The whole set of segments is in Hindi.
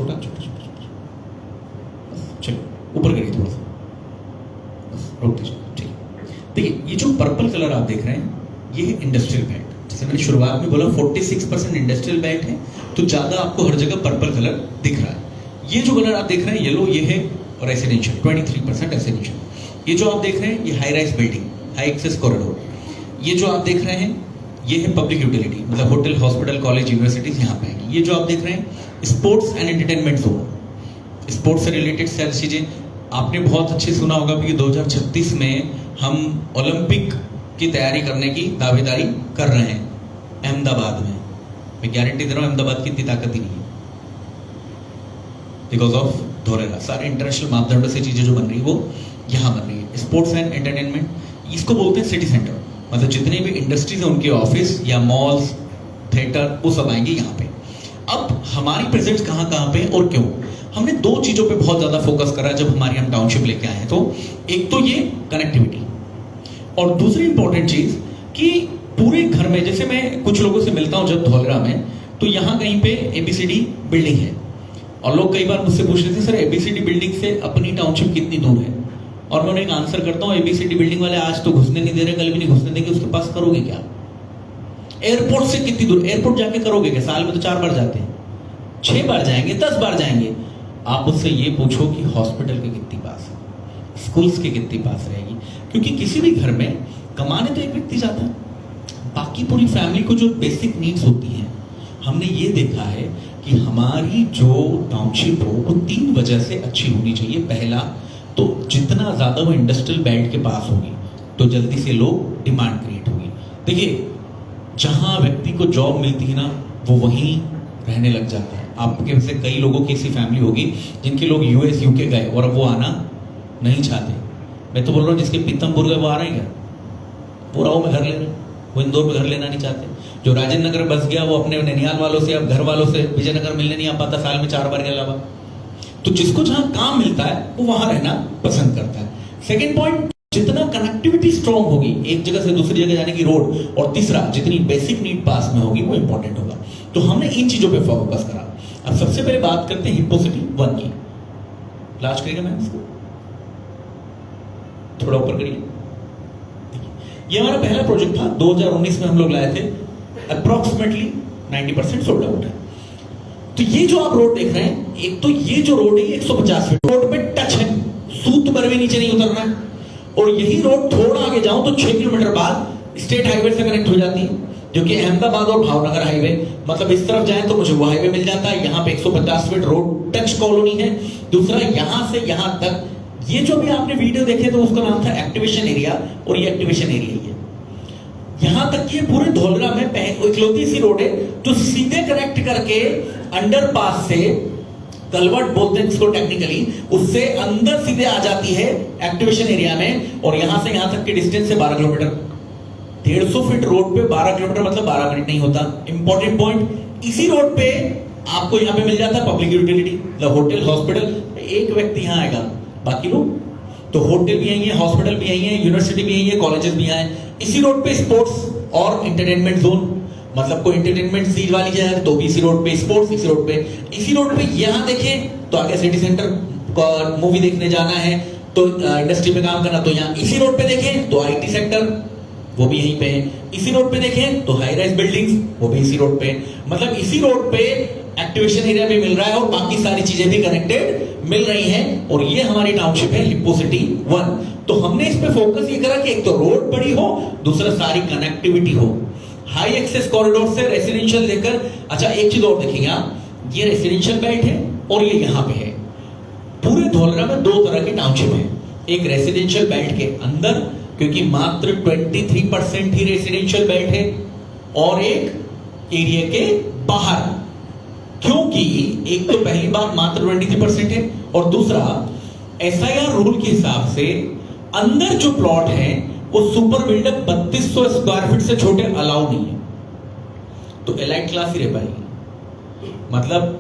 छोटा छोटा छोटा छोटा, चलो ऊपर करिए थोड़ा सा, रोक दीजिए। ठीक है, देखिए ये जो पर्पल कलर आप देख रहे हैं ये है इंडस्ट्रियल बेल्ट। जैसे मैंने शुरुआत में बोला 46% इंडस्ट्रियल बेल्ट है, तो ज्यादा आपको हर जगह पर्पल कलर दिख रहा है। ये जो कलर आप देख रहे हैं येलो, ये है रेसिडेंशियल, 23% रेसिडेंशियल। ये जो आप देख रहे हैं ये high rise building, high access corridor. ये जो आप देख रहे हैं ये है पब्लिक यूटिलिटी, मतलब होटल, हॉस्पिटल, कॉलेज, यूनिवर्सिटीज यहाँ पे आएंगी। ये जो आप देख रहे हैं sports and entertainment zone, sports से रिलेटेड सारी चीजें। आपने बहुत अच्छे सुना होगा कि 2036 में हम ओलंपिक की तैयारी करने की दावेदारी कर रहे हैं अहमदाबाद में। मैं गारंटी दे रहा हूं अहमदाबाद की इतनी ताकत ही नहीं है, बिकॉज ऑफ धोलेरा। सारे इंटरनेशनल मापदंडों से चीजें जो बन रही है वो यहाँ बन रही है। स्पोर्ट्स एंड एंटरटेनमेंट, इसको बोलते हैं सिटी सेंटर, मतलब जितने भी इंडस्ट्रीज हैं उनके ऑफिस या मॉल्स, थिएटर, वो सब आएंगे यहाँ पे। अब हमारी प्रेजेंस कहाँ कहाँ पे और क्यों? हमने दो चीजों पे बहुत ज्यादा फोकस करा जब हमारी हम टाउनशिप लेके आए हैं। तो एक तो ये कनेक्टिविटी, और दूसरी इंपॉर्टेंट चीज कि पूरे घर में, जैसे मैं कुछ लोगों से मिलता हूं जब धोलेरा में, तो यहाँ कहीं पे एबीसीडी बिल्डिंग है, और लोग कई बार मुझसे पूछ रहे थे सर एबीसीडी बिल्डिंग से अपनी टाउनशिप कितनी दूर है, और मैं उन्हें एक आंसर करता हूँ एबीसीडी बिल्डिंग वाले आज तो घुसने नहीं दे रहे, कल भी नहीं घुसने देंगे, उसके पास करोगे क्या? एयरपोर्ट से कितनी दूर? एयरपोर्ट जाके करोगे क्या? साल में तो 4 बार जाते हैं, 6 बार जाएंगे, 10 बार जाएंगे। आप उससे ये पूछो कि हॉस्पिटल के कितनी पास है, स्कूल्स के कितनी पास रहेगी, क्योंकि किसी भी घर में कमाने तो एक व्यक्ति जाता है, बाकी पूरी फैमिली को जो बेसिक नीड्स होती हैं, हमने ये देखा है कि हमारी जो टाउनशिप हो वो 3 वजह से अच्छी होनी चाहिए। पहला तो जितना ज्यादा वो इंडस्ट्रियल बेल्ट के पास होगी तो जल्दी से लोग डिमांड क्रिएट होगी। देखिए जहां व्यक्ति को जॉब मिलती है ना वो वहीं रहने लग जाता है। आपके से कई लोगों की ऐसी फैमिली होगी जिनके लोग यूएस यूके गए और अब वो आना नहीं चाहते। मैं तो बोल रहा हूँ जिसके पीतमपुर गए वो आ रहे हैं क्या? वो राव में घर ले रहे, वो इंदौर में घर लेना नहीं चाहते। जो राजेंद्र नगर बस गया वो अपने नैनियाल वालों से, अब घर वालों से विजयनगर मिलने नहीं आ पाता साल में 4 बार के अलावा। तो जिसको जहां काम मिलता है वो वहां रहना पसंद करता है। सेकेंड पॉइंट, जितना कनेक्टिविटी स्ट्रांग होगी एक जगह से दूसरी जगह जाने की रोड, और तीसरा जितनी बेसिक नीड पास में होगी वो इंपॉर्टेंट होगा। तो हमने इन चीजों पे फोकस करा। अब सबसे पहले बात करते हैं हिप्पोसिटी 1 की। लाज करेगा मैम इसको, थोड़ा ऊपर करिए। ये हमारा पहला प्रोजेक्ट था, 2019 में हम लोग लाए थे, अप्रोक्सीमेटली 90% सोल्ड आउट है। तो ये जो आप रोड देख रहे हैं, एक तो ये जो रोड है 150 फीट रोड पे टच है, सूत पर भी नीचे नहीं उतरना है। और यही रोड थोड़ा आगे जाऊं तो 6 किलोमीटर बाद स्टेट हाईवे से कनेक्ट हो जाती है, जो कि अहमदाबाद और भावनगर हाईवे, मतलब इस तरफ जाए तो मुझे वो हाईवे मिल जाता है। यहाँ पे 150 फीट रोड टच कॉलोनी है। दूसरा यहां से यहां तक, ये जो भी आपने वीडियो देखे तो उसका नाम था एक्टिवेशन एरिया, और ये एक्टिवेशन एरिया ही है। यहां तक कि पूरे धोलेरा में इकलौती सी रोड है जो सीधे कनेक्ट करके अंडरपास से, कलवर्ट बोलते हैं इसको टेक्निकली, उससे अंदर सीधे आ जाती है एक्टिवेशन एरिया में। और यहां से यहां तक के डिस्टेंस है 12 किलोमीटर। 150 फीट रोड पे 12 किलोमीटर मतलब 12 मिनट नहीं होता। इंपॉर्टेंट पॉइंट, इसी रोड पे आपको यहां पे मिल जाता है पब्लिक यूटिलिटी, मतलब होटल, हॉस्पिटल। एक व्यक्ति यहां आएगा, बाकी लोग तो होटल भी यही है, हॉस्पिटल भी यही है, यूनिवर्सिटी भी यही है, कॉलेजेस भी यहाँ है। इसी रोड पे स्पोर्ट्स और एंटरटेनमेंट जोन, मतलब कोई एंटरटेनमेंट सीट वाली जगह तो भी इसी रोड पे, स्पोर्ट्स इसी रोड पे। इसी रोड पे यहाँ देखें तो आगे सिटी सेंटर मूवी देखने जाना है, तो इंडस्ट्री में काम करना, तो यहाँ इसी रोड पे देखें तो आईटी सेक्टर वो भी यहीं पे है। इसी रोड पे देखें तो हाई राइज बिल्डिंग्स वो भी इसी रोड पे, मतलब इसी रोड पे एक्टिवेशन एरिया भी मिल रहा है और बाकी सारी चीजें भी कनेक्टेड मिल रही हैं। और ये हमारी टाउनशिप है हिप्पोसिटी 1। तो हमने इस पे फोकस ये करा कि एक तो रोड बड़ी हो, दूसरा सारी कनेक्टिविटी हो, हाई एक्सेस कॉरिडोर से रेसिडेंशियल लेकर। अच्छा एक चीज और देखेंगे आप, ये रेसिडेंशियल बेल्ट है और ये यहाँ पे है। पूरे धोलेरा में 2 तरह की टाउनशिप है, एक रेसिडेंशियल बेल्ट के अंदर, क्योंकि मात्र 23% ही रेसिडेंशियल बेल्ट है, और एक एरिया के बाहर, क्योंकि एक तो पहली बात मात्र 23% है, और दूसरा एसआईआर रूल के हिसाब से अंदर जो प्लॉट है वो सुपर बिल्डर 3200 स्क्वायर फीट से छोटे अलाउ नहीं है। तो एलाइट क्लास ही रह पाएगी, मतलब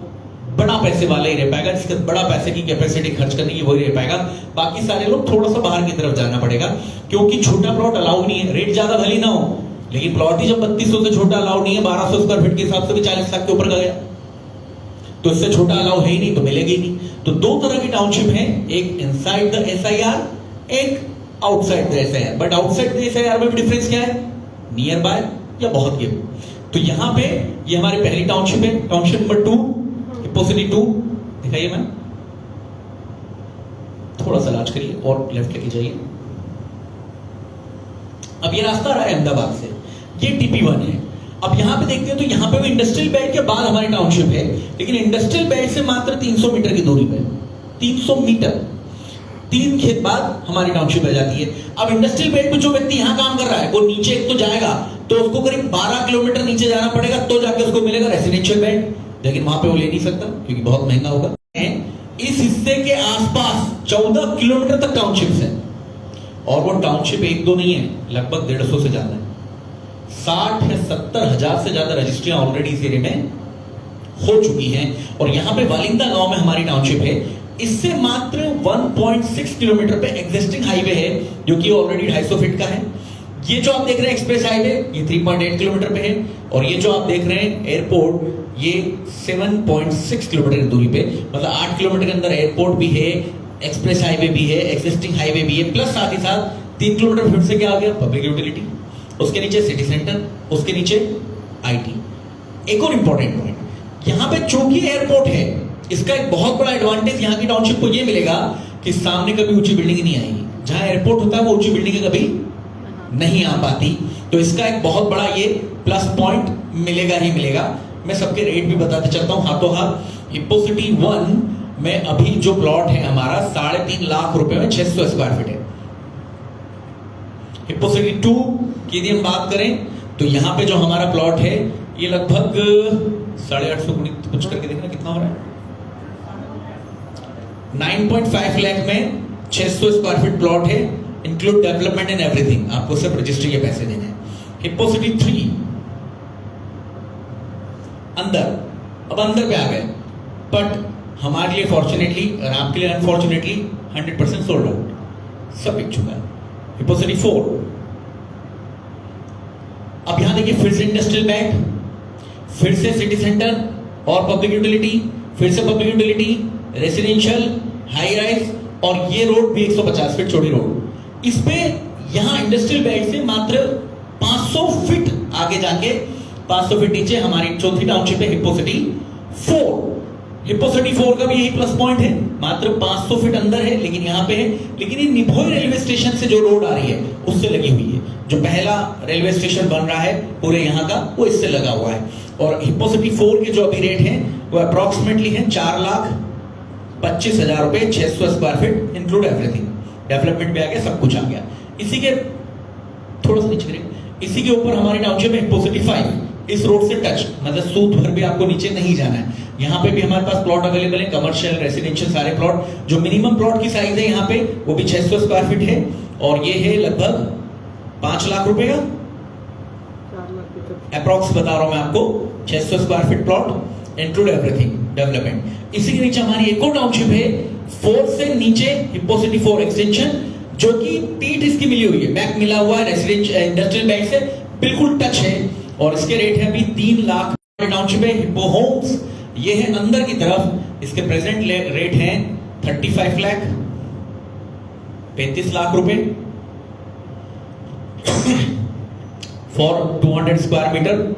बड़ा पैसे वाला ही रह पाएगा, जिसके बड़ा पैसे की कैपेसिटी खर्च करने की वही रह पाएगा। बाकी सारे लोग थोड़ा सा बाहर की तरफ जाना पड़ेगा, क्योंकि छोटा प्लॉट अलाउ नहीं है। रेट ज्यादा भली ना हो, लेकिन प्लॉट ही जब 3200 से छोटा अलाउ नहीं है, 1200 स्क्वायर फीट के हिसाब से भी 40 लाख के ऊपर का गया। तो इससे छोटा अलाउ है ही नहीं, तो मिलेगी नहीं। तो दो तरह की टाउनशिप है, एक इनसाइड द एसआईआर, एक outside the SIR. But outside the SIR में भी डिफरेंस क्या है, नियर बाय या बहुत के। तो यहां पे ये हमारी पहली टाउनशिप है, टाउनशिप नंबर 2, हिप्पो सिटी 2। दिखाइए मैम, थोड़ा सा लाज करिए और लेफ्ट लेके जाइए। अब ये रास्ता रहा है अहमदाबाद से, ये टीपी 1 है। अब यहां पे देखते हैं तो यहां पे भी इंडस्ट्रियल बेल्ट के बाद हमारी टाउनशिप है, लेकिन इंडस्ट्रियल बेल्ट से मात्र 300 मीटर की दूरी पे, 300 मीटर, 3 खेत बाद हमारी टाउनशिप आ जाती है। अब इंडस्ट्रियल बेल्ट में जो व्यक्ति यहां काम कर रहा है वो नीचे एक तो जाएगा, तो उसको करीब 12 किलोमीटर नीचे जाना पड़ेगा, तो जाके उसको मिलेगा रेसिडेंशियल बेल्ट, लेकिन वहां पे वो ले नहीं सकता क्योंकि बहुत महंगा होगा। इस हिस्से के आसपास 14 किलोमीटर तक टाउनशिप्स है, और वो टाउनशिप 1-2 नहीं है, लगभग 150 से ज्यादा है। 60 या 70 हजार से ज्यादा रजिस्ट्रियां ऑलरेडी इस एरिया में हो चुकी हैं। और यहां पे वालिंदा गांव में हमारी टाउनशिप है, इससे मात्र 1.6 किलोमीटर पे एग्जिस्टिंग हाईवे है जो कि ऑलरेडी 250 फीट का है। ये जो आप देख रहे हैं एक्सप्रेस हाईवे, ये 3.8 किलोमीटर पे है, और ये जो आप देख रहे हैं एयरपोर्ट, ये 7.6 किलोमीटर की दूरी पे, मतलब 8 किलोमीटर के अंदर एयरपोर्ट भी है, एक्सप्रेस हाईवे भी है, एक्सिस्टिंग हाईवे भी है, प्लस साथ ही साथ 3 किलोमीटर फिर से क्या आ गया, पब्लिक यूटिलिटी, उसके नीचे सिटी सेंटर, उसके नीचे आईटी। एक और इंपॉर्टेंट पॉइंट, यहां पे चूंकि एयरपोर्ट है, इसका एक बहुत बड़ा एडवांटेज यहां की टाउनशिप को यह मिलेगा कि सामने कभी ऊंची बिल्डिंग नहीं आएगी। जहां एयरपोर्ट होता है वो ऊंची बिल्डिंग कभी नहीं आ पाती, तो इसका एक बहुत बड़ा ये प्लस पॉइंट मिलेगा ही मिलेगा। मैं सबके रेट भी बताते चलता हूं हाथों हाथ। हिप्पो सिटी 1 में अभी जो प्लॉट है हमारा 3.5 लाख रुपए में 600 स्क्वायर फीट है। हिप्पो सिटी 2 की यदि हम बात करें तो यहां पे जो हमारा प्लॉट है ये लगभग 850 कुछ करके देखना कितना हो रहा है, 9.5 लाख में 600 स्क्वायर फीट प्लॉट है, इंक्लूड डेवलपमेंट एंड एवरीथिंग। आपको सिर्फ रजिस्ट्री के पैसे देने हैं। हिप्पो सिटी 3 अंदर, अब अंदर पे आ गए, बट हमारे लिए फॉर्चुनेटली और आपके लिए अनफॉर्चुनेटली 100% सोल्ड आउट, सब बिक चुका है। हिप्पो सिटी 4, अब यहां देखिए फिर से इंडस्ट्रियल बेल्ट, फिर से सिटी सेंटर और पब्लिक यूटिलिटी, फिर से public utility, residential, high rise, और ये रोड भी 150 फीट चौड़ी रोड। इस पे यहां इंडस्ट्रियल बेल्ट से मात्र 500 फीट आगे जाके 500 फीट नीचे हमारी चौथी टाउनशिप है हिप्पो सिटी 4। हिप्पो सिटी 4 का भी यही प्लस पॉइंट है, मात्र 500 फीट अंदर है, लेकिन यहां पे है, लेकिन ये निभोई रेलवे स्टेशन से जो रोड आ रही है उससे लगी हुई है। जो पहला रेलवे स्टेशन बन रहा है पूरे यहां का, वो इससे लगा हुआ है। और हिप्पो सिटी 4 के जो अभी रेट है वो अप्रोक्सीमेटली है 4,25,000 रुपए, 600 square feet, include everything. Development भी आ गया, सब कुछ आ गया। इसी के थोड़ा सा नीचे करें, इसी के ऊपर हमारी टाउनशिप है हिप्पो सिटी 5, इस रोड से टच, मतलब सूत भर भी आपको नीचे नहीं जाना है। यहाँ पे भी हमारे पास प्लॉट अवेलेबल है, कमर्शियल, रेसिडेंशियल, सारे प्लॉट। जो मिनिमम प्लॉट की साइज है यहाँ पे वो भी 600 स्क्वायर फीट है, और ये है लगभग 5 लाख रुपए का अप्रॉक्स बता रहा हूं मैं आपको। 600 square feet plot, include everything, development. इसी के नीचे हमारी एक और टाउनशिप है 4 से नीचे, हिप्पो सिटी 4 एक्सटेंशन, जो कि पीठ इसकी मिली हुई है, बैक मिला हुआ है रेसिडेंशियल इंडस्ट्रियल बैंक से बिल्कुल टच है, और इसके रेट है अभी 3 लाख। टाउनशिप है हिप्पो होम्स, ये है अंदर की तरफ, इसके प्रेजेंट रेट है 35 लाख, 35 लाख रुपए फॉर 200 स्क्वायर मीटर।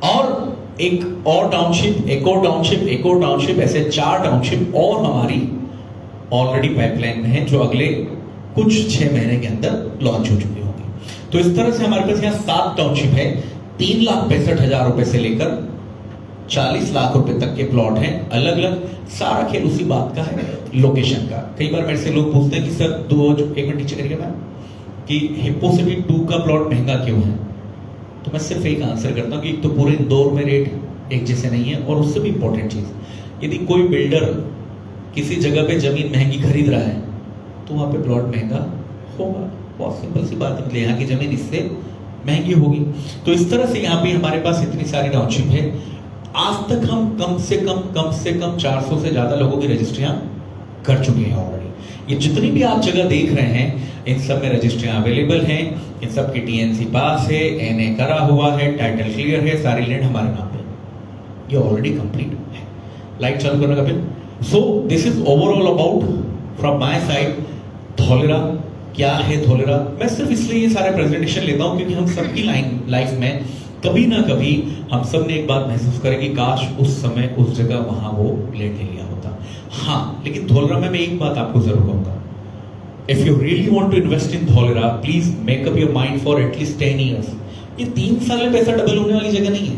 और एक और टाउनशिप, एक और टाउनशिप, एक और टाउनशिप, ऐसे 4 टाउनशिप और हमारी ऑलरेडी पाइपलाइन में है, जो अगले कुछ 6 महीने के अंदर लॉन्च हो चुकी होगी। तो इस तरह से हमारे पास यहाँ 7 टाउनशिप है, 3,65,000 रुपए से लेकर 40 लाख रुपए तक के प्लॉट हैं, अलग अलग। सारा खेल उसी बात का है, लोकेशन का। कई बार मेरे से लोग पूछते हैं कि सर 1 मिनट नीचे करिएगा मैम, कि हिप्पो सिटी 2 का प्लॉट महंगा क्यों है? तो मैं सिर्फ एक आंसर करता हूं कि तो पूरे इंदौर में रेट एक जैसे नहीं है, और उससे भी इंपॉर्टेंट चीज, यदि कोई बिल्डर किसी जगह पे जमीन महंगी खरीद रहा है तो वहां पे प्लॉट महंगा होगा, बहुत सिंपल सी बात है, मतलब यहाँ की जमीन इससे महंगी होगी। तो इस तरह से यहाँ पे हमारे पास इतनी सारी टाउनशिप है। आज तक हम कम से कम 400 से ज्यादा लोगों की रजिस्ट्रियां कर चुके हैं ऑलरेडी। ये जितनी भी आप जगह देख रहे हैं इन सब में रजिस्ट्रियां अवेलेबल हैं, इन सब की टीएनसी पास है, एनए करा हुआ है, टाइटल क्लियर है, सारी लैंड हमारे नाम पे। ये ऑलरेडी कंप्लीट है। लाइट चालू करने का फिर। So this is overall about from my side Dholera. क्या है धोलेरा? मैं सिर्फ इसलिए ये सारे प्रेजेंटेशन लेता हूं क्योंकि हम सबकी लाइफ में कभी ना कभी हम सब ने एक बात महसूस करें कि काश उस समय उस जगह वहां वो लैंड ले लिया होता। हाँ, लेकिन धोलेरा में मैं एक बात आपको जरूर कहूंगा, if you really want to invest in Dholera, please make up your mind for at least 10 years. ये 3 साल में पैसा डबल होने वाली जगह नहीं है,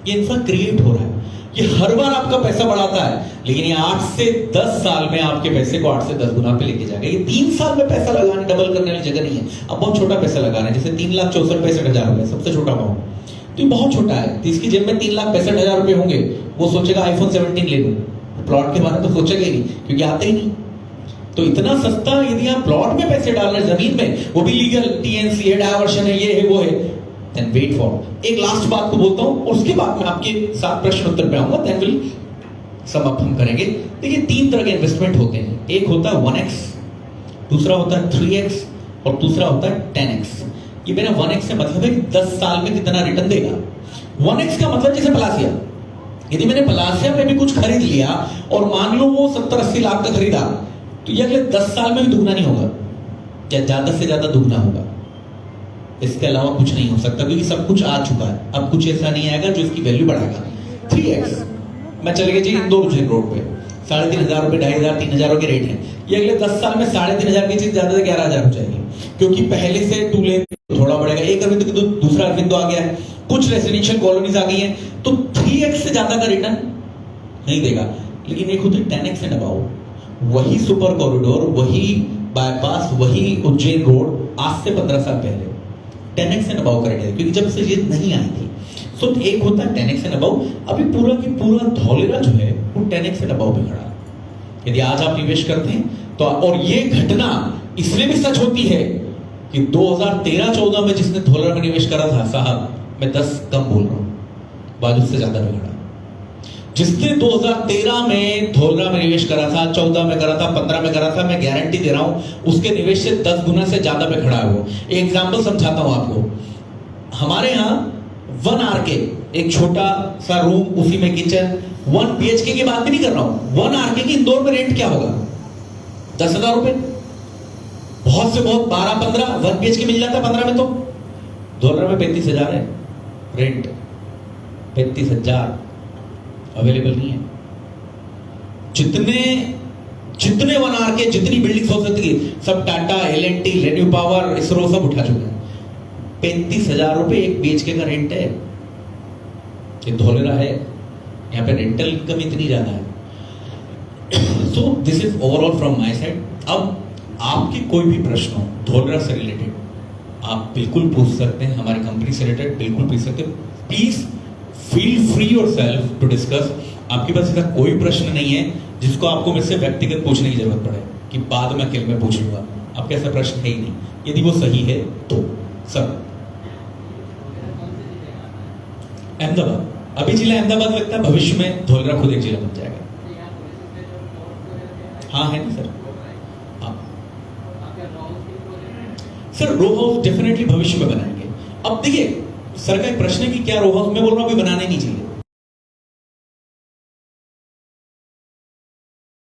ये इंफ्रा क्रिएट हो रहा है। ये हर बार आपका पैसा बढ़ाता है, लेकिन ये 8 से 10 साल में आपके पैसे को 8 से 10 गुना पे लेके जाएगा। ये 3 साल में पैसा लगाने डबल करने वाली जगह नहीं है। अब बहुत छोटा पैसा लगाना है, जैसे 3,64,65,000 रुपए सबसे छोटा अमाउंट, तो ये बहुत छोटा है। तो इसकी जेब में 3,65,000 रुपए होंगे, वो सोचेगा आईफोन 17 ले लूं, प्लॉट के बारे में तो सोचेगा ही नहीं क्योंकि आते ही नहीं। तो इतना सस्ता यदि आप प्लॉट में पैसे डाल रहे हैं, जमीन में, वो भी लीगल, टीएनसी है, डायवर्शन है, ये है वो है, देन वेट फॉर। एक लास्ट बात को बोलता हूं और उसके बाद मैं आपके साथ प्रश्न उत्तर पे आऊंगा, देन विल सम अप हम करेंगे। देखिए 3 तरह के इन्वेस्टमेंट होते हैं। एक होता है 1x, दूसरा होता है 3x और दूसरा होता है 10x। ये मेरा 1x से मतलब है कि 10 साल में कितना रिटर्न देगा। 1x का मतलब जैसे पलासिया, यदि मैंने पलासिया में भी कुछ खरीद लिया और मान लो वो 70-80 लाख का खरीदा, तो ये अगले 10 साल में भी दुगना नहीं होगा, या ज्यादा से ज्यादा दुगना होगा। इसके अलावा कुछ नहीं हो सकता क्योंकि सब कुछ आ चुका है। अब कुछ ऐसा नहीं आएगा जो इसकी वैल्यू बढ़ाएगा। 3x, मैं चले गए जी इंदौर उज्जैन रोड पे, 3,500 रुपए, 2,500, 3,000 के रेट है। ये अगले 10 साल में 3,500 की चीज ज्यादा से 11,000 हो जाएगी, क्योंकि पहले से 2 लेन थोड़ा बढ़ेगा। एक अरविंद की दूसरा अरविंद आ गया है, कुछ रेसिडेंशियल कॉलोनीज आ गई हैं, तो 3x से ज्यादा का रिटर्न नहीं देगा। लेकिन एक होती है 10x एंड अबाउ, वही सुपर कॉरिडोर, वही बाईपास, वही उज्जैन रोड आज से 15 साल पहले 10x एंड अबाउ करेंगे, क्योंकि जब से ये नहीं आई थी। सो एक होता है 10x एंड अबाउ। अभी पूरा की पूरा धौलेरा जो है वो 10x एंड अबाउ पे खड़ा है। यदि आज आप निवेश करते हैं तो, और ये घटना इसलिए भी सच होती है कि 2013-14 में जिसने धौलेरा में निवेश करा था, साहब मैं 10 कम बोल रहा हूं, बाद उससे ज्यादा में खड़ा। जिसने 2013 में धौलेरा में निवेश करा था, 14 में करा था, 15 में करा था, मैं गारंटी दे रहा हूं उसके निवेश से 10 गुना से ज्यादा पे खड़ा है वो। एक एग्जांपल समझाता हूं आपको। हमारे यहां 1 RK, एक छोटा सा रूम, उसी में किचन, 1 BHK की बात भी नहीं कर रहा हूं, 1 RK की इंदौर में रेंट क्या होगा? 10,000 रुपए, बहुत से बहुत 12-15, 1 BHK मिल जाता है 15 में। तो धौलेरा में 35,000 है रेंट, 35,000 अवेलेबल नहीं है। जितने 1 RK, जितनी बिल्डिंग्स हो सकती है, सब Tata, L&T, renew power, ISRO सब उठा चुके हैं। 35,000 रुपए एक BHK का रेंट है। ये धौलेरा है, यहाँ पे रेंटल इनकम इतनी ज्यादा है। So this is overall from my side. अब आपके कोई भी प्रश्न हो धौलेरा से रिलेटेड, आप बिल्कुल पूछ सकते हैं, हमारी कंपनी से रिलेटेड बिल्कुल पूछ सकते हैं। Please feel free yourself to discuss. आपके पास ऐसा कोई प्रश्न नहीं है जिसको आपको मेरे से व्यक्तिगत पूछने की जरूरत पड़े कि बाद में अकेले में पूछ लूंगा। आपका ऐसा प्रश्न है ही नहीं, यदि वो सही है तो। सर अहमदाबाद, अभी जिला अहमदाबाद लगता है, भविष्य में धौलेरा खुद एक जिला बन जाएगा। हाँ है ना सर? हाँ सर, रो हाउस डेफिनेटली भविष्य में बनाएंगे। अब देखिए सर का एक प्रश्न है कि क्या रो हाउस, मैं बोल रहा हूं अभी बनाने नहीं चाहिए।